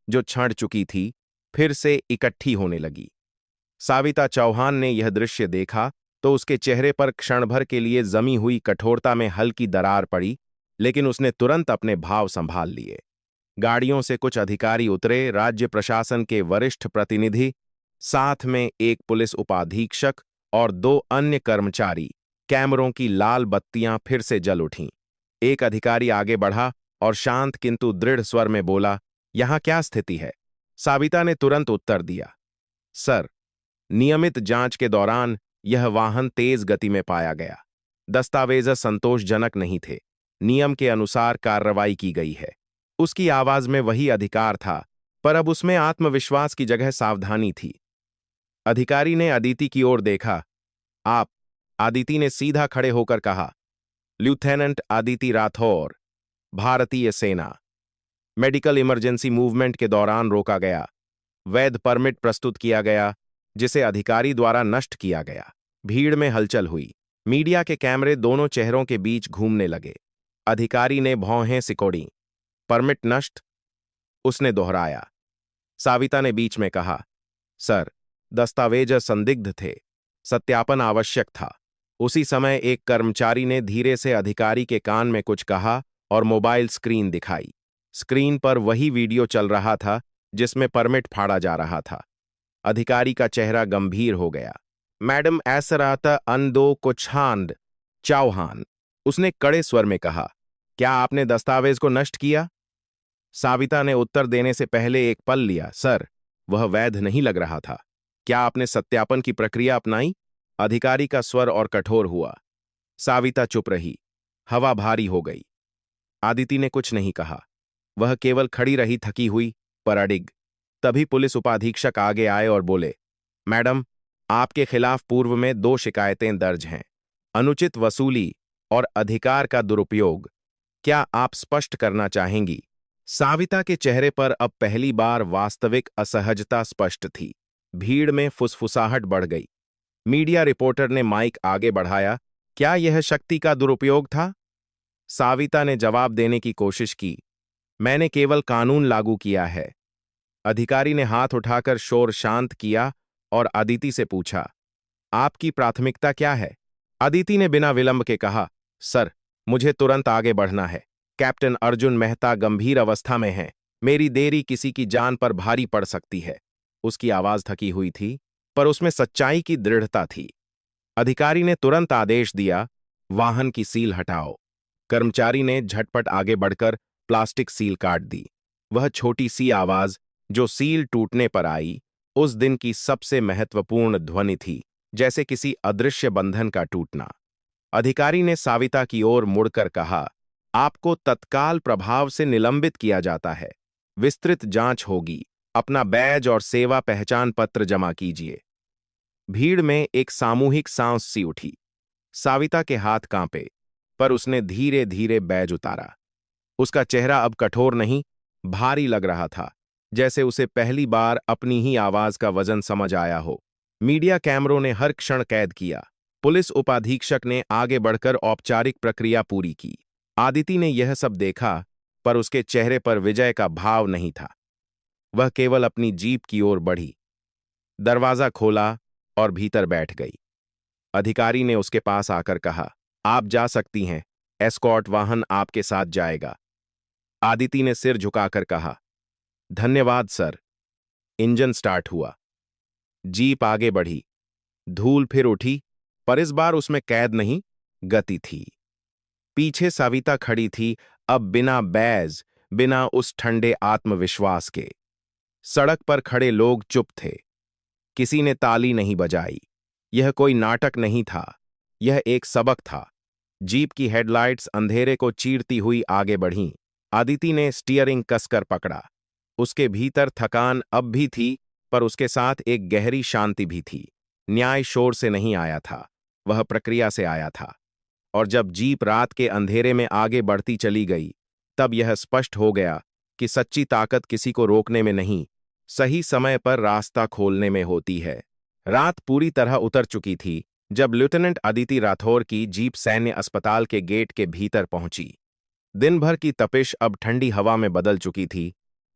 जो छंट चुकी थी, फिर से इकट्ठी होने लगी। साविता चौहान ने यह दृश्य देखा तो उसके चेहरे पर क्षण भर के लिए जमी हुई कठोरता में हल्की दरार पड़ी, लेकिन उसने तुरंत अपने भाव संभाल लिए। गाड़ियों से कुछ अधिकारी उतरे, राज्य प्रशासन के वरिष्ठ प्रतिनिधि, साथ में एक पुलिस उपाधीक्षक और 2 अन्य कर्मचारी। कैमरों की लाल बत्तियां फिर से जल उठीं। एक अधिकारी आगे बढ़ा और शांत किंतु दृढ़ स्वर में बोला, यहां क्या स्थिति है? साविता ने तुरंत उत्तर दिया, सर, नियमित जांच के दौरान यह वाहन तेज गति में पाया गया। दस्तावेज संतोषजनक नहीं थे। नियम के अनुसार कार्रवाई की गई है। उसकी आवाज में वही अधिकार था, पर अब उसमें आत्मविश्वास की जगह सावधानी थी। अधिकारी ने अदिति की ओर देखा। आप? आदिति ने सीधा खड़े होकर कहा, लेफ्टिनेंट आदिति राठौर, भारतीय सेना। मेडिकल इमरजेंसी मूवमेंट के दौरान रोका गया। वैध परमिट प्रस्तुत किया गया, जिसे अधिकारी द्वारा नष्ट किया गया। भीड़ में हलचल हुई। मीडिया के कैमरे दोनों चेहरों के बीच घूमने लगे। अधिकारी ने भौहें सिकोड़ी। परमिट नष्ट? उसने दोहराया। साविता ने बीच में कहा, सर, दस्तावेज संदिग्ध थे, सत्यापन आवश्यक था। उसी समय एक कर्मचारी ने धीरे से अधिकारी के कान में कुछ कहा और मोबाइल स्क्रीन दिखाई। स्क्रीन पर वही वीडियो चल रहा था जिसमें परमिट फाड़ा जा रहा था। अधिकारी का चेहरा गंभीर हो गया। मैडम ऐसराता अंदो कुछांड चौहान, उसने कड़े स्वर में कहा, क्या आपने दस्तावेज को नष्ट किया? साविता ने उत्तर देने से पहले एक पल लिया। सर, वह वैध नहीं लग रहा था। क्या आपने सत्यापन की प्रक्रिया अपनाई? अधिकारी का स्वर और कठोर हुआ। साविता चुप रही। हवा भारी हो गई। आदिति ने कुछ नहीं कहा। वह केवल खड़ी रही, थकी हुई पर अडिग। तभी पुलिस उपाधीक्षक आगे आए और बोले, मैडम, आपके खिलाफ पूर्व में 2 शिकायतें दर्ज हैं, अनुचित वसूली और अधिकार का दुरुपयोग। क्या आप स्पष्ट करना चाहेंगी? साविता के चेहरे पर अब पहली बार वास्तविक असहजता स्पष्ट थी। भीड़ में फुसफुसाहट बढ़ गई। मीडिया रिपोर्टर ने माइक आगे बढ़ाया, क्या यह शक्ति का दुरुपयोग था? साविता ने जवाब देने की कोशिश की, मैंने केवल कानून लागू किया है। अधिकारी ने हाथ उठाकर शोर शांत किया और अदिति से पूछा, आपकी प्राथमिकता क्या है? अदिति ने बिना विलंब के कहा, सर, मुझे तुरंत आगे बढ़ना है। कैप्टन अर्जुन मेहता गंभीर अवस्था में हैं। मेरी देरी किसी की जान पर भारी पड़ सकती है। उसकी आवाज थकी हुई थी, पर उसमें सच्चाई की दृढ़ता थी। अधिकारी ने तुरंत आदेश दिया, वाहन की सील हटाओ। कर्मचारी ने झटपट आगे बढ़कर प्लास्टिक सील काट दी। वह छोटी सी आवाज जो सील टूटने पर आई, उस दिन की सबसे महत्वपूर्ण ध्वनि थी, जैसे किसी अदृश्य बंधन का टूटना। अधिकारी ने साविता की ओर मुड़कर कहा, आपको तत्काल प्रभाव से निलंबित किया जाता है। विस्तृत जांच होगी। अपना बैज और सेवा पहचान पत्र जमा कीजिए। भीड़ में एक सामूहिक सांस सी उठी। साविता के हाथ कांपे, पर उसने धीरे धीरे बैज उतारा। उसका चेहरा अब कठोर नहीं, भारी लग रहा था, जैसे उसे पहली बार अपनी ही आवाज का वजन समझ आया हो। मीडिया कैमरों ने हर क्षण कैद किया। पुलिस उपाधीक्षक ने आगे बढ़कर औपचारिक प्रक्रिया पूरी की। आदिति ने यह सब देखा, पर उसके चेहरे पर विजय का भाव नहीं था। वह केवल अपनी जीप की ओर बढ़ी, दरवाजा खोला और भीतर बैठ गई। अधिकारी ने उसके पास आकर कहा, आप जा सकती हैं, एस्कॉर्ट वाहन आपके साथ जाएगा। आदिति ने सिर झुकाकर कहा, धन्यवाद सर। इंजन स्टार्ट हुआ। जीप आगे बढ़ी। धूल फिर उठी, पर इस बार उसमें कैद नहीं, गति थी। पीछे साविता खड़ी थी, अब बिना बैज, बिना उस ठंडे आत्मविश्वास के। सड़क पर खड़े लोग चुप थे। किसी ने ताली नहीं बजाई। यह कोई नाटक नहीं था, यह एक सबक था। जीप की हेडलाइट्स अंधेरे को चीरती हुई आगे बढ़ीं। आदिति ने स्टीयरिंग कसकर पकड़ा। उसके भीतर थकान अब भी थी, पर उसके साथ एक गहरी शांति भी थी। न्याय शोर से नहीं आया था, वह प्रक्रिया से आया था। और जब जीप रात के अंधेरे में आगे बढ़ती चली गई, तब यह स्पष्ट हो गया कि सच्ची ताकत किसी को रोकने में नहीं, सही समय पर रास्ता खोलने में होती है। रात पूरी तरह उतर चुकी थी जब लेफ्टिनेंट अदिति राठौर की जीप सैन्य अस्पताल के गेट के भीतर पहुंची। दिन भर की तपिश अब ठंडी हवा में बदल चुकी थी,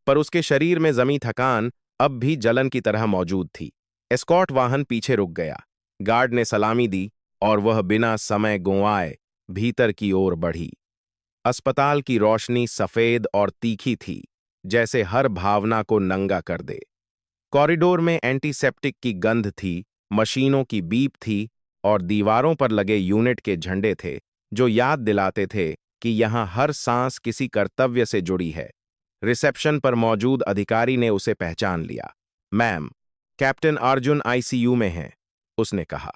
पर उसके शरीर में जमी थकान अब भी जलन की तरह मौजूद थी। एस्कॉर्ट वाहन पीछे रुक गया। गार्ड ने सलामी दी और वह बिना समय गुंवाए भीतर की ओर बढ़ी। अस्पताल की रोशनी सफेद और तीखी थी, जैसे हर भावना को नंगा कर दे। कॉरिडोर में एंटीसेप्टिक की गंध थी, मशीनों की बीप थी और दीवारों पर लगे यूनिट के झंडे थे, जो याद दिलाते थे कि यहां हर सांस किसी कर्तव्य से जुड़ी है। रिसेप्शन पर मौजूद अधिकारी ने उसे पहचान लिया। मैम, कैप्टन अर्जुन आईसीयू में हैं, उसने कहा।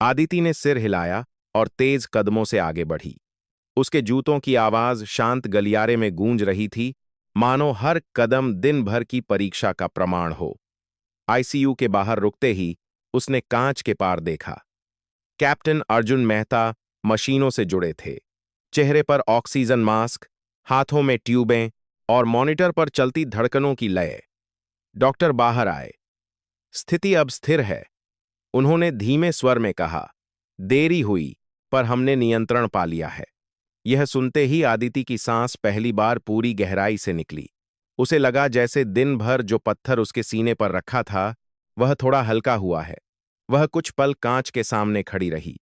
आदिति ने सिर हिलाया और तेज कदमों से आगे बढ़ी। उसके जूतों की आवाज शांत गलियारे में गूंज रही थी, मानो हर कदम दिन भर की परीक्षा का प्रमाण हो। आईसीयू के बाहर रुकते ही उसने कांच के पार देखा। कैप्टन अर्जुन मेहता मशीनों से जुड़े थे। चेहरे पर ऑक्सीजन मास्क, हाथों में ट्यूबें और मॉनिटर पर चलती धड़कनों की लय। डॉक्टर बाहर आए। स्थिति अब स्थिर है, उन्होंने धीमे स्वर में कहा। देरी हुई, पर हमने नियंत्रण पा लिया है। यह सुनते ही आदिति की सांस पहली बार पूरी गहराई से निकली। उसे लगा जैसे दिन भर जो पत्थर उसके सीने पर रखा था, वह थोड़ा हल्का हुआ है। वह कुछ पल कांच के सामने खड़ी रही।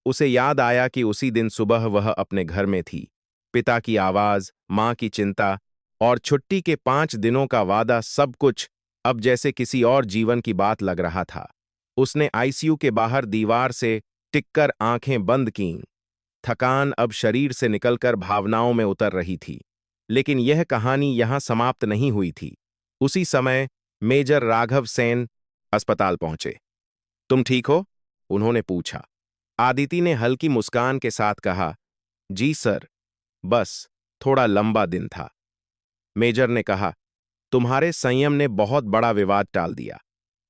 उसे याद आया कि उसी दिन सुबह वह अपने घर में थी। पिता की आवाज, मां की चिंता और छुट्टी के 5 दिनों का वादा, सब कुछ अब जैसे किसी और जीवन की बात लग रहा था। उसने आईसीयू के बाहर दीवार से टिककर आंखें बंद कीं। थकान अब शरीर से निकलकर भावनाओं में उतर रही थी। लेकिन यह कहानी यहां समाप्त नहीं हुई थी। उसी समय मेजर राघव सेन अस्पताल पहुंचे। तुम ठीक हो? उन्होंने पूछा। आदिति ने हल्की मुस्कान के साथ कहा, जी सर, बस थोड़ा लंबा दिन था। मेजर ने कहा, तुम्हारे संयम ने बहुत बड़ा विवाद टाल दिया।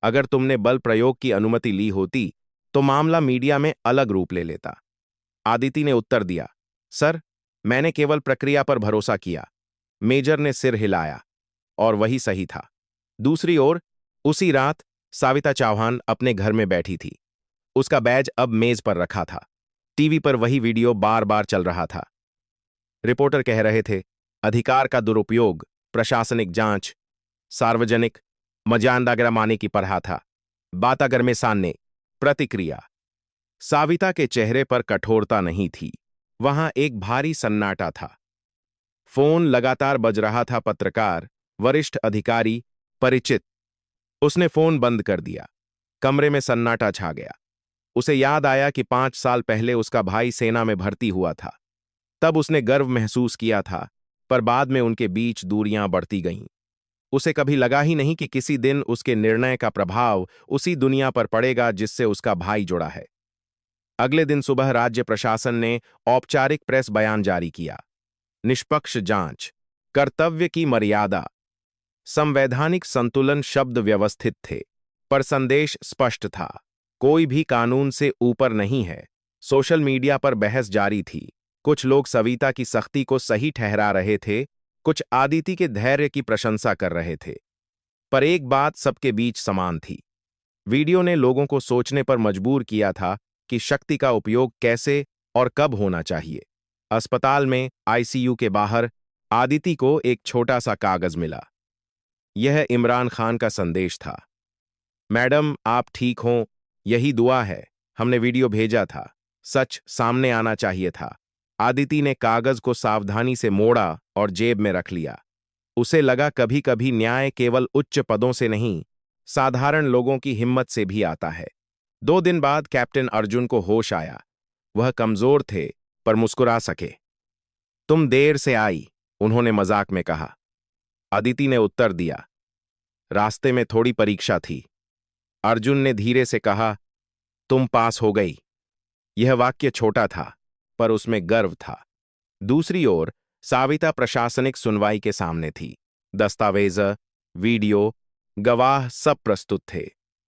अगर तुमने बल प्रयोग की अनुमति ली होती तो मामला मीडिया में अलग रूप ले लेता। आदिति ने उत्तर दिया, सर, मैंने केवल प्रक्रिया पर भरोसा किया। मेजर ने सिर हिलाया, और वही सही था। दूसरी ओर, उसी रात साविता चौहान अपने घर में बैठी थी। उसका बैज अब मेज पर रखा था। टीवी पर वही वीडियो बार बार चल रहा था। रिपोर्टर कह रहे थे, अधिकार का दुरुपयोग, प्रशासनिक जांच, सार्वजनिक मजांदागरामाने की पढ़ा था। बातागर में सामने प्रतिक्रिया। साविता के चेहरे पर कठोरता नहीं थी, वहां एक भारी सन्नाटा था। फोन लगातार बज रहा था। पत्रकार, वरिष्ठ अधिकारी, परिचित। उसने फोन बंद कर दिया। कमरे में सन्नाटा छा गया। उसे याद आया कि 5 साल पहले उसका भाई सेना में भर्ती हुआ था। तब उसने गर्व महसूस किया था, पर बाद में उनके बीच दूरियां बढ़ती गईं। उसे कभी लगा ही नहीं कि किसी दिन उसके निर्णय का प्रभाव उसी दुनिया पर पड़ेगा जिससे उसका भाई जुड़ा है। अगले दिन सुबह राज्य प्रशासन ने औपचारिक प्रेस बयान जारी किया। निष्पक्ष जांच, कर्तव्य की मर्यादा, संवैधानिक संतुलन शब्द व्यवस्थित थे, पर संदेश स्पष्ट था, कोई भी कानून से ऊपर नहीं है। सोशल मीडिया पर बहस जारी थी। कुछ लोग सविता की सख्ती को सही ठहरा रहे थे, कुछ आदिति के धैर्य की प्रशंसा कर रहे थे। पर एक बात सबके बीच समान थी। वीडियो ने लोगों को सोचने पर मजबूर किया था कि शक्ति का उपयोग कैसे और कब होना चाहिए। अस्पताल में आईसीयू के बाहर आदिति को एक छोटा सा कागज मिला। यह इमरान खान का संदेश था। मैडम, आप ठीक हों, यही दुआ है। हमने वीडियो भेजा था, सच सामने आना चाहिए था। आदिति ने कागज को सावधानी से मोड़ा और जेब में रख लिया। उसे लगा कभी कभी न्याय केवल उच्च पदों से नहीं, साधारण लोगों की हिम्मत से भी आता है। 2 दिन बाद कैप्टन अर्जुन को होश आया। वह कमजोर थे, पर मुस्कुरा सके। तुम देर से आई, उन्होंने मजाक में कहा। अदिति ने उत्तर दिया, रास्ते में थोड़ी परीक्षा थी। अर्जुन ने धीरे से कहा, तुम पास हो गई। यह वाक्य छोटा था, पर उसमें गर्व था। दूसरी ओर साविता प्रशासनिक सुनवाई के सामने थी। दस्तावेज, वीडियो, गवाह सब प्रस्तुत थे।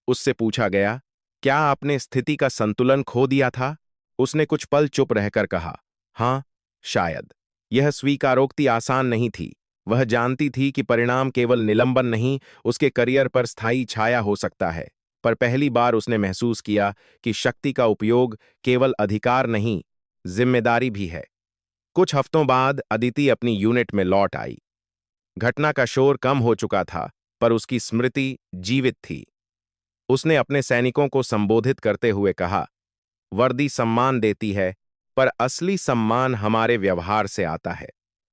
उससे पूछा गया, क्या आपने स्थिति का संतुलन खो दिया था? उसने कुछ पल चुप रहकर कहा, हां, शायद। यह स्वीकारोक्ति आसान नहीं थी। वह जानती थी कि परिणाम केवल निलंबन नहीं, उसके करियर पर स्थायी छाया हो सकता है। पर पहली बार उसने महसूस किया कि शक्ति का उपयोग केवल अधिकार नहीं, जिम्मेदारी भी है। कुछ हफ्तों बाद अदिति अपनी यूनिट में लौट आई। घटना का शोर कम हो चुका था, पर उसकी स्मृति जीवित थी। उसने अपने सैनिकों को संबोधित करते हुए कहा, वर्दी सम्मान देती है, पर असली सम्मान हमारे व्यवहार से आता है।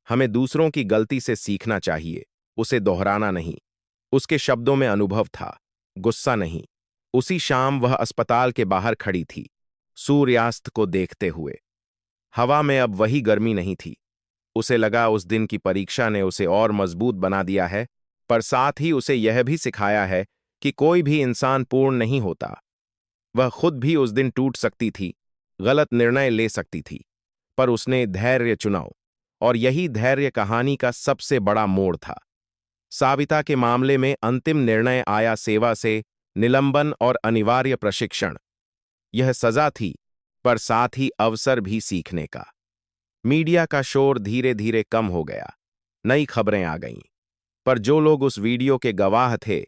हमें दूसरों की गलती से सीखना चाहिए, उसे दोहराना नहीं। उसके शब्दों में अनुभव था, गुस्सा नहीं। उसी शाम वह अस्पताल के बाहर खड़ी थी, सूर्यास्त को देखते हुए। हवा में अब वही गर्मी नहीं थी। उसे लगा उस दिन की परीक्षा ने उसे और मजबूत बना दिया है, पर साथ ही उसे यह भी सिखाया है कि कोई भी इंसान पूर्ण नहीं होता। वह खुद भी उस दिन टूट सकती थी, गलत निर्णय ले सकती थी, पर उसने धैर्य चुना, और यही धैर्य कहानी का सबसे बड़ा मोड़ था। साविता के मामले में अंतिम निर्णय आया सेवा से निलंबन और अनिवार्य प्रशिक्षण। यह सजा थी, पर साथ ही अवसर भी सीखने का। मीडिया का शोर धीरे धीरे कम हो गया। नई खबरें आ गईं, पर जो लोग उस वीडियो के गवाह थे,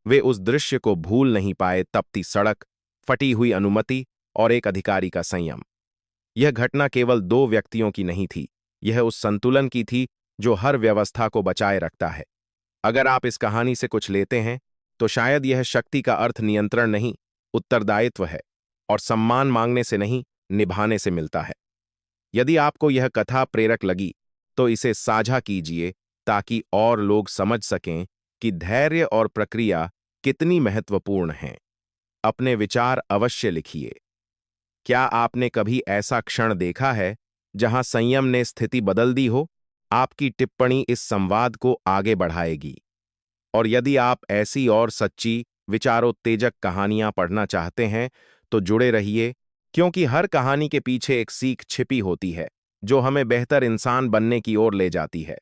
वे उस दृश्य को भूल नहीं पाए। तपती सड़क, फटी हुई अनुमति और एक अधिकारी का संयम। यह घटना केवल 2 व्यक्तियों की नहीं थी, यह उस संतुलन की थी जो हर व्यवस्था को बचाए रखता है। अगर आप इस कहानी से कुछ लेते हैं, तो शायद यह शक्ति का अर्थ नियंत्रण नहीं, उत्तरदायित्व है, और सम्मान मांगने से नहीं, निभाने से मिलता है। यदि आपको यह कथा प्रेरक लगी, तो इसे साझा कीजिए ताकि और लोग समझ सकें कि धैर्य और प्रक्रिया कितनी महत्वपूर्ण हैं। अपने विचार अवश्य लिखिए। क्या आपने कभी ऐसा क्षण देखा है जहां संयम ने स्थिति बदल दी हो? आपकी टिप्पणी इस संवाद को आगे बढ़ाएगी। और यदि आप ऐसी और सच्ची विचारोत्तेजक कहानियां पढ़ना चाहते हैं तो जुड़े रहिए, क्योंकि हर कहानी के पीछे एक सीख छिपी होती है जो हमें बेहतर इंसान बनने की ओर ले जाती है।